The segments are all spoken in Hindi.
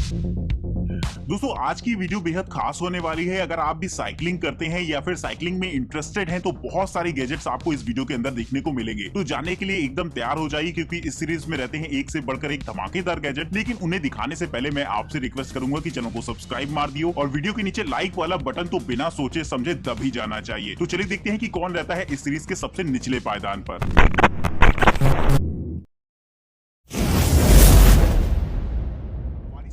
दोस्तों आज की वीडियो बेहद खास होने वाली है। अगर आप भी साइकिलिंग करते हैं या फिर साइकिलिंग में इंटरेस्टेड हैं तो बहुत सारी गैजेट्स आपको इस वीडियो के अंदर देखने को मिलेंगे। तो जानने के लिए एकदम तैयार हो जाइए क्योंकि इस सीरीज में रहते हैं एक से बढ़कर एक धमाकेदार गैजेट। लेकिन उन्हें दिखाने से पहले मैं आपसे रिक्वेस्ट करूंगा कि चैनल को सब्सक्राइब मार दियो और वीडियो के नीचे लाइक वाला बटन तो बिना सोचे समझे दब ही जाना चाहिए। तो चलिए देखते हैं कि कौन रहता है इस सीरीज के सबसे निचले पायदान पर।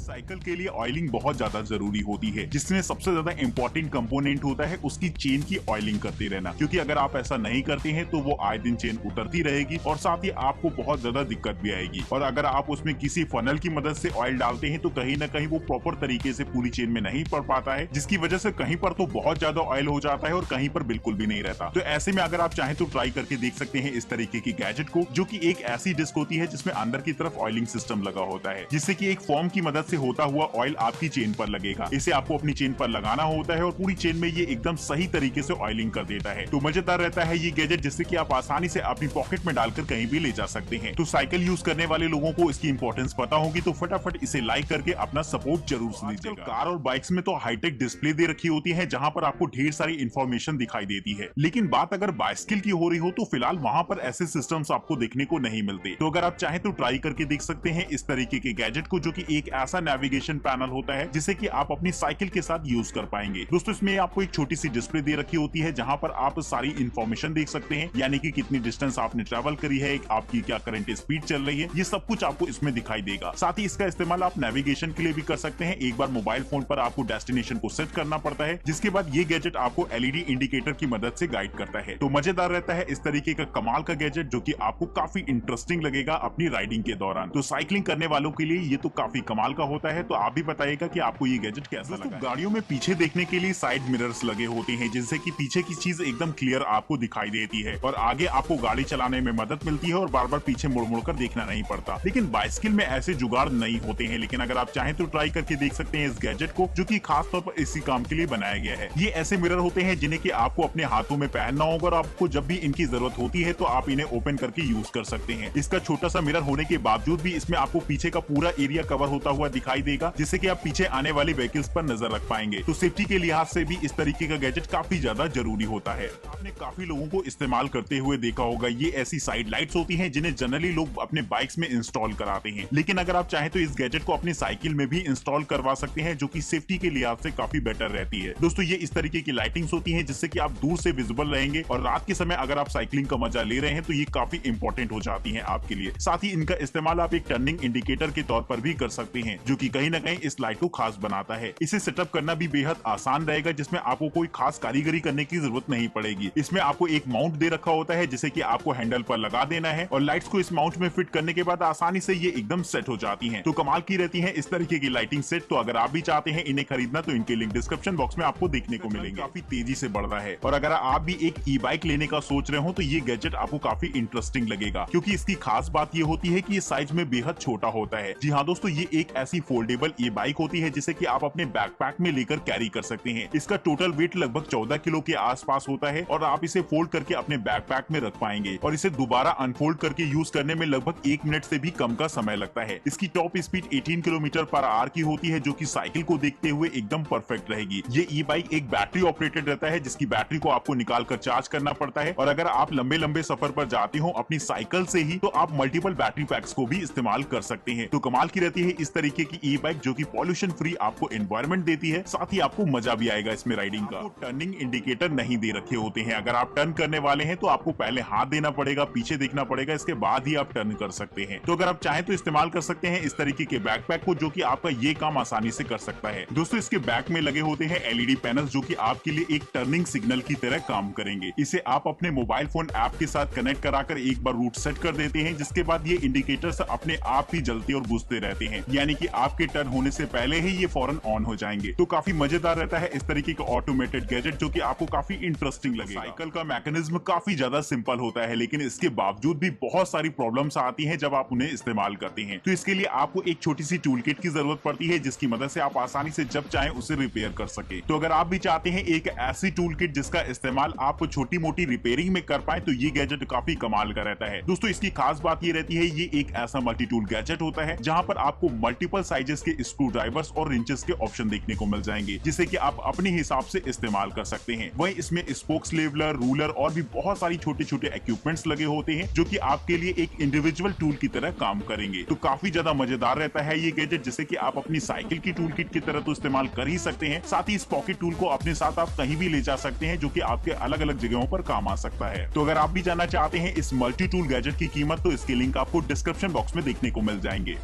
साइकिल के लिए ऑयलिंग बहुत ज्यादा जरूरी होती है, जिसमें सबसे ज्यादा इंपॉर्टेंट कंपोनेंट होता है उसकी चेन की ऑयलिंग करते रहना। क्योंकि अगर आप ऐसा नहीं करते हैं तो वो आए दिन चेन उतरती रहेगी और साथ ही आपको बहुत ज्यादा दिक्कत भी आएगी। और अगर आप उसमें किसी फनल की मदद से ऑयल डालते हैं तो कहीं ना कहीं वो प्रॉपर तरीके से पूरी चेन में नहीं पड़ पाता है, जिसकी वजह से कहीं पर तो बहुत ज्यादा ऑयल हो जाता है और कहीं पर बिल्कुल भी नहीं रहता। तो ऐसे में अगर आप चाहें तो ट्राई करके देख सकते हैं इस तरीके की गैजेट को, जो की एक ऐसी डिस्क होती है जिसमें अंदर की तरफ ऑयलिंग सिस्टम लगा होता है, जिससे की एक फॉर्म की मदद से होता हुआ ऑयल आपकी चेन पर लगेगा। इसे आपको अपनी चेन पर लगाना होता है और पूरी चेन में ये एकदम सही तरीके से ऑयलिंग कर देता है। तो मजेदार रहता है ये गैजेट, जिससे कि आप आसानी से अपनी पॉकेट में डालकर कहीं भी ले जा सकते हैं। तो साइकिल यूज करने वाले लोगों को इसकी इंपॉर्टेंस पता होगी, तो फटाफट इसे लाइक करके अपना सपोर्ट जरूर दीजिएगा। कार और बाइक्स में तो हाईटेक डिस्प्ले दे रखी होती है जहां पर आपको ढेर सारी इंफॉर्मेशन दिखाई देती है, लेकिन बात अगर बाइसिकल की हो रही हो तो फिलहाल वहां पर ऐसे सिस्टम्स आपको देखने को नहीं मिलते। तो अगर आप चाहें तो ट्राई करके देख सकते हैं इस तरीके के गैजेट को, जो कि एक ऐसा नेविगेशन पैनल होता है जिसे कि आप अपनी साइकिल के साथ यूज कर पाएंगे। दोस्तों इसमें आपको एक छोटी सी डिस्प्ले दे रखी होती है जहां पर आप सारी इंफॉर्मेशन देख सकते हैं, यानी कि कितनी डिस्टेंस आपने ट्रेवल करी है, आपकी क्या करंट स्पीड चल रही है, ये सब कुछ आपको इसमें दिखाई देगा। साथ ही इसका इस्तेमाल आप नेविगेशन के लिए भी कर सकते हैं। एक बार मोबाइल फोन पर आपको डेस्टिनेशन को सेट करना पड़ता है, जिसके बाद ये गैजेट आपको एलईडी इंडिकेटर की मदद से गाइड करता है। तो मजेदार रहता है इस तरीके का कमाल का गैजेट, जो कि आपको काफी इंटरेस्टिंग लगेगा अपनी राइडिंग के दौरान। तो साइकिलिंग करने वालों के लिए ये तो काफी कमाल का होता है। तो आप भी बताइएगा कि आपको ये गैजेट कैसा लगा। गाड़ियों में पीछे देखने के लिए साइड मिरर्स लगे होते हैं, जिनसे कि पीछे की चीज एकदम क्लियर आपको दिखाई देती है और आगे आपको गाड़ी चलाने में मदद मिलती है और बार बार पीछे मुड़ मुड़ कर देखना नहीं पड़ता। लेकिन बाइसिकल में ऐसे जुगाड़ नहीं होते हैं, लेकिन अगर आप चाहें तो ट्राई करके देख सकते हैं इस गैजेट को, जो कि खास तौर पर इसी काम के लिए बनाया गया है। ये ऐसे मिरर होते हैं जिन्हें कि आपको अपने हाथों में पहनना होगा और आपको जब भी इनकी जरूरत होती है तो आप इन्हें ओपन करके यूज कर सकते हैं। इसका छोटा सा मिरर होने के बावजूद भी इसमें आपको पीछे का पूरा एरिया कवर होता हुआ दिखाई देगा, जिससे कि आप पीछे आने वाली व्हीकल्स पर नजर रख पाएंगे। तो सेफ्टी के लिहाज से भी इस तरीके का गैजेट काफी ज्यादा जरूरी होता है। आपने काफी लोगों को इस्तेमाल करते हुए देखा होगा। ये ऐसी साइड लाइट्स होती हैं जिन्हें जनरली लोग अपने बाइक्स में इंस्टॉल कराते हैं, लेकिन अगर आप चाहें तो इस गैजेट को अपनी साइकिल में भी इंस्टॉल करवा सकते हैं, जो कि सेफ्टी के लिहाज से काफी बेटर रहती है। दोस्तों ये इस तरीके की लाइटिंग्स होती हैं जिससे कि आप दूर से विजिबल रहेंगे और रात के समय अगर आप साइकिलिंग का मजा ले रहे हैं तो ये काफी इंपॉर्टेंट हो जाती है आपके लिए। साथ ही इनका इस्तेमाल आप एक टर्निंग इंडिकेटर के तौर पर भी कर सकते हैं, जो कि कहीं ना कहीं इस लाइट को खास बनाता है। इसे सेटअप करना भी बेहद आसान रहेगा, जिसमें आपको कोई खास कारीगरी करने की जरूरत नहीं पड़ेगी। इसमें आपको एक माउंट दे रखा होता है जिसे कि आपको हैंडल पर लगा देना है और लाइट्स को इस माउंट में फिट करने के बाद आसानी से ये एकदम सेट हो जाती हैं। तो कमाल की रहती है इस तरीके की लाइटिंग सेट। तो अगर आप भी चाहते हैं इन्हें खरीदना तो इनके लिंक डिस्क्रिप्शन बॉक्स में आपको देखने को मिलेंगे। काफी तेजी से बढ़ रहा है और अगर आप भी एक ई बाइक लेने का सोच रहे हो तो ये गैजेट आपको काफी इंटरेस्टिंग लगेगा, क्योंकि इसकी खास बात ये होती है कि ये साइज में बेहद छोटा होता है। जी हाँ दोस्तों, ये एक ऐसी फोल्डेबल ई बाइक होती है जिसे कि आप अपने बैकपैक में लेकर कैरी कर सकते हैं। इसका टोटल वेट लगभग 14 किलो के आसपास होता है और आप इसे फोल्ड करके अपने बैकपैक में रख पाएंगे और इसे दोबारा अनफोल्ड करके यूज करने में लगभग 1 मिनट से भी कम का समय लगता है। इसकी top speed 18 kilometre per hour की होती है, जो कि साइकिल को देखते हुए एकदम परफेक्ट रहेगी। ये ई बाइक एक बैटरी ऑपरेटेड रहता है, जिसकी बैटरी को आपको निकाल कर चार्ज करना पड़ता है और अगर आप लंबे लंबे सफर पर जाते हो अपनी साइकिल से ही तो आप मल्टीपल बैटरी पैक्स को भी इस्तेमाल कर सकते हैं। तो कमाल की रहती है इस तरीके की ई बाइक, जो कि पॉल्यूशन फ्री आपको एनवायरमेंट देती है, साथ ही आपको मजा भी आएगा इसमें राइडिंग का। टर्निंग इंडिकेटर नहीं दे रखे होते हैं। अगर आप टर्न करने वाले हैं तो आपको पहले हाथ देना पड़ेगा, पीछे देखना पड़ेगा, इसके बाद ही आप टर्न कर सकते हैं। तो अगर आप चाहें तो इस्तेमाल कर सकते हैं इस तरीके के बैकपैक को, जो कि आपका ये काम आसानी से कर सकता है। दोस्तों इसके बैक में लगे होते हैं एलईडी पैनल, जो कि आपके लिए एक टर्निंग सिग्नल की तरह काम करेंगे। इसे आप अपने मोबाइल फोन ऐप के साथ कनेक्ट कराकर एक बार रूट सेट कर देते हैं, जिसके बाद ये इंडिकेटर्स अपने आप ही जलते और बुझते रहते हैं, यानी कि आपके टर्न होने से पहले ही ये फौरन ऑन हो जाएंगे। तो काफी मजेदार रहता है इस तरीके का ऑटोमेटेड गैजेट, जो कि आपको काफी इंटरेस्टिंग लगेगा। साइकिल का मैकेनिज्म काफी ज्यादा सिंपल होता है, लेकिन इसके बावजूद भी बहुत सारी प्रॉब्लम्स आती हैं जब आप उन्हें इस्तेमाल करते हैं। तो इसके लिए आपको एक छोटी सी टूल किट की जरूरत पड़ती है, जिसकी मदद से आप आसानी से जब चाहें उसे रिपेयर कर सके। तो अगर आप भी चाहते हैं एक ऐसी टूल किट जिसका इस्तेमाल आप छोटी मोटी रिपेयरिंग में कर पाए, तो ये गैजेट काफी कमाल का रहता है। दोस्तों इसकी खास बात ये रहती है, ये एक ऐसा मल्टी टूल गैजेट होता है जहां पर आपको मल्टीपल मल्टीपल साइजेस के स्क्रू ड्राइवर्स और रिंचेस के ऑप्शन देखने को मिल जाएंगे, जिसे कि आप अपने हिसाब से इस्तेमाल कर सकते हैं। वहीं इसमें स्पोक्स लेवलर, रूलर और भी बहुत सारी छोटे छोटे इक्विपमेंट्स लगे होते हैं जो कि आपके लिए एक इंडिविजुअल टूल की तरह काम करेंगे। तो काफी ज्यादा मजेदार रहता है ये गैजेट, जिसे कि आप अपनी साइकिल की टूल किट की तरह तो इस्तेमाल कर ही सकते हैं, साथ ही इस पॉकेट टूल को अपने साथ आप कहीं भी ले जा सकते हैं, जो कि आपके अलग अलग जगहों पर काम आ सकता है। तो अगर आप भी जानना चाहते हैं इस मल्टी टूल गैजेट की कीमत, तो इसके लिंक आपको डिस्क्रिप्शन बॉक्स में देखने को मिल जाएंगे।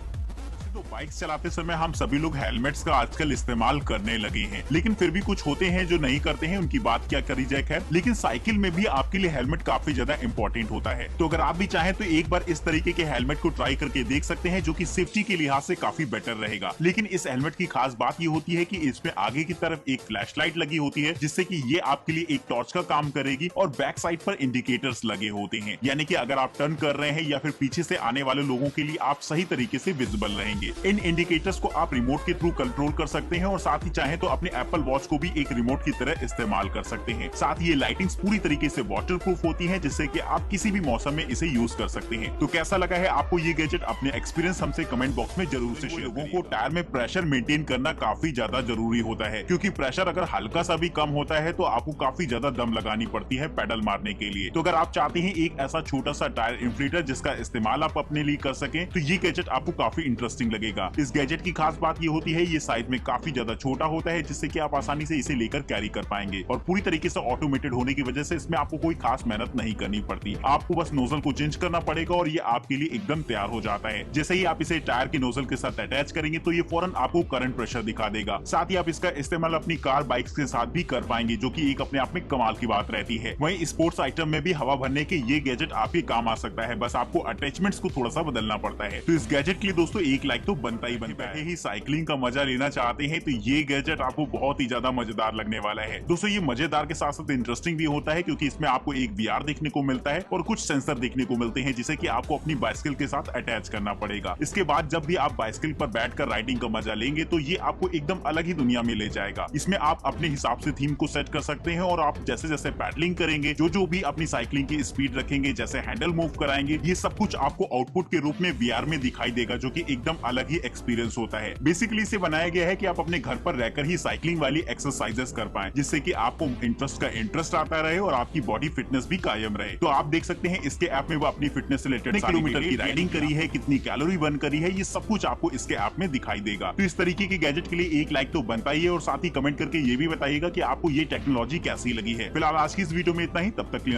तो बाइक्स चलाते समय हम सभी लोग हेलमेट्स का आजकल इस्तेमाल करने लगे हैं, लेकिन फिर भी कुछ होते हैं जो नहीं करते हैं, उनकी बात क्या करी जाए। खैर, लेकिन साइकिल में भी आपके लिए हेलमेट काफी ज्यादा इंपॉर्टेंट होता है। तो अगर आप भी चाहें तो एक बार इस तरीके के हेलमेट को ट्राई करके देख सकते हैं, जो कि सेफ्टी के लिहाज से काफी बेटर रहेगा। लेकिन इस हेलमेट की खास बात ये होती है कि इसमें आगे की तरफ एक फ्लैश लाइट लगी होती है, जिससे कि ये आपके लिए एक टॉर्च का काम करेगी, और बैक साइड पर इंडिकेटर्स लगे होते हैं, यानी कि अगर आप टर्न कर रहे हैं या फिर पीछे से आने वाले लोगों के लिए आप सही तरीके से विजिबल रहेंगे। इन इंडिकेटर्स को आप रिमोट के थ्रू कंट्रोल कर सकते हैं, और साथ ही चाहे तो अपने एप्पल वॉच को भी एक रिमोट की तरह इस्तेमाल कर सकते हैं। साथ ही ये लाइटिंग्स पूरी तरीके से वाटरप्रूफ होती है, जिससे कि आप किसी भी मौसम में इसे यूज कर सकते हैं। तो कैसा लगा है आपको ये गैजेट? अपने एक्सपीरियंस हमसे कमेंट बॉक्स में जरूर से शेयर। लोगों को टायर में प्रेशर मेंटेन करना काफी ज्यादा जरूरी होता है, क्योंकि प्रेशर अगर हल्का सा भी कम होता है तो आपको काफी ज्यादा दम लगानी पड़ती है पेडल मारने के लिए। तो अगर आप चाहते हैं एक ऐसा छोटा सा टायर इन्फ्लेटर जिसका इस्तेमाल आप अपने लिए कर सकें, तो ये गैजेट आपको काफी इंटरेस्टिंग लगेगा। इस गैजेट की खास बात ये होती है, ये साइज में काफी ज्यादा छोटा होता है, जिससे कि आप आसानी से इसे लेकर कैरी कर पाएंगे, और पूरी तरीके से ऑटोमेटेड होने की वजह से इसमें आपको कोई खास मेहनत नहीं करनी पड़ती। आपको बस नोजल को चेंज करना पड़ेगा और ये आपके लिए एकदम तैयार हो जाता है। जैसे ही आप इसे टायर के नोजल के साथ अटैच करेंगे तो ये फौरन आपको करंट प्रेशर दिखा देगा। साथ ही आप इसका इस्तेमाल अपनी कार, बाइक्स के साथ भी कर पाएंगे, जो कि एक अपने आप में कमाल की बात रहती है। वहीं स्पोर्ट्स आइटम में भी हवा भरने के ये गैजेट आपके काम आ सकता है, बस आपको अटैचमेंट्स को थोड़ा सा बदलना पड़ता है। तो इस गैजेट के लिए दोस्तों एक लाइक तो बनता ही बनता है। ही साइकिलिंग का मजा लेना चाहते हैं तो ये गैजेट आपको बहुत ही ज्यादा मजेदार लगने वाला है। दोस्तों ये मजेदार के साथ साथ इंटरेस्टिंग भी होता है, क्योंकि इसमें आपको एक VR देखने को मिलता है और कुछ सेंसर देखने को मिलते हैं, जिसे कि आपको अपनी बाइसिकल के साथ अटैच करना पड़ेगा। इसके बाद जब भी आप बाइसिकल पर बैठकर राइडिंग का मजा लेंगे तो ये आपको एकदम अलग ही दुनिया में ले जाएगा। इसमें आप अपने हिसाब से थीम को सेट कर सकते हैं, और आप जैसे जैसे पैडलिंग करेंगे, जो भी अपनी साइकिलिंग की स्पीड रखेंगे, जैसे हैंडल मूव कराएंगे, ये सब कुछ आपको आउटपुट के रूप में VR में दिखाई देगा, जो कि एकदम अलग ही एक्सपीरियंस होता है। बेसिकली इसे बनाया गया है कि आप अपने घर पर रहकर ही साइकिलिंग वाली एक्सरसाइजेस कर पाएं, जिससे कि आपको इंटरेस्ट आता रहे और आपकी बॉडी फिटनेस भी कायम रहे। तो आप देख सकते हैं इसके ऐप में वो अपनी फिटनेस से रिलेटेड किलोमीटर की राइडिंग करी है, कितनी कैलोरी बर्न करी है, ये सब कुछ आपको इसके ऐप में दिखाई देगा। तो इस तरीके के गैजेट के लिए एक लाइक तो बनता ही है, और साथ ही कमेंट करके ये भी बताइएगा कि आपको ये टेक्नोलॉजी कैसी लगी है। फिलहाल आज की इस वीडियो में इतना ही, तब तक के लिए